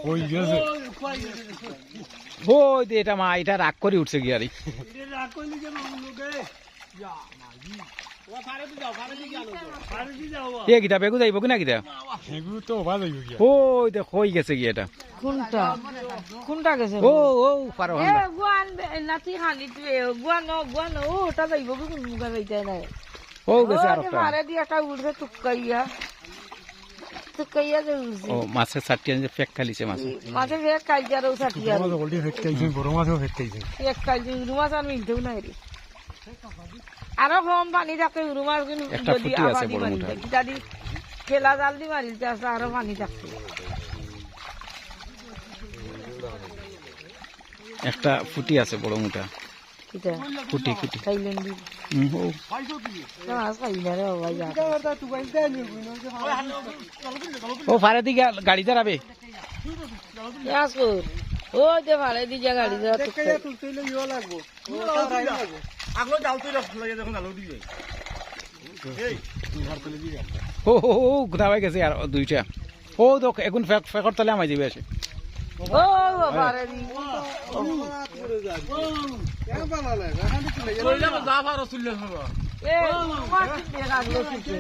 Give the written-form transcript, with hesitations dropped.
ওই গেছে ওই যে এটা মা এটা রাগ করে উঠছে গিয়ারি এ গিটা বেগু যাইব কিনা গিটা এগুলো তো ভালো হইব গিয়া ওই দেখ হই গেছে গিয়া এটা কোনটা কোনটা গেছে ও ও পারো এ গুয়ান নাতি হানি তুই গুয়ান ওটা যাইব কি কোন মুখা যাইতে নাই ও গেছে আর একটা মারে দিয়ে একটা উড়ছে তুকাইয়া যে উড়ছে ও মাছের সাটিয়া যে ফেক খালিছে মাছে মাঝে এক কাইজারও সাটিয়া মাছ অলরেডি ফেটকাইছে বড় মাছও ফেটকাইছে এক কাইজি উড়ুমাছ আর মিলতেও নাই রে আরো কম পানি থাকে উড়ুমাছ কিন্তু একটা যদি ফুটি আছে আবাদি বড় মারি মোটা। যদি খেলা জাল দি মারিতে আছে আরো পানি থাকছে একটা ফুটি আছে বড় মোটা কিটা ফুটি ফুটি খাইলেন দি ও না খাই না রে বাবা যা ও ফারে দি গাড়ি দাঁড়াবে আসো ও যে ভাড়া দি যা গাড়ি যা ও ও ও দাবাই গেছে আর দুইটা ও দেখ এখন ফেকর তলে আমায় যাবে আসে ও ভাড়া দি এ মাছ দিয়ে রাখলো কিছু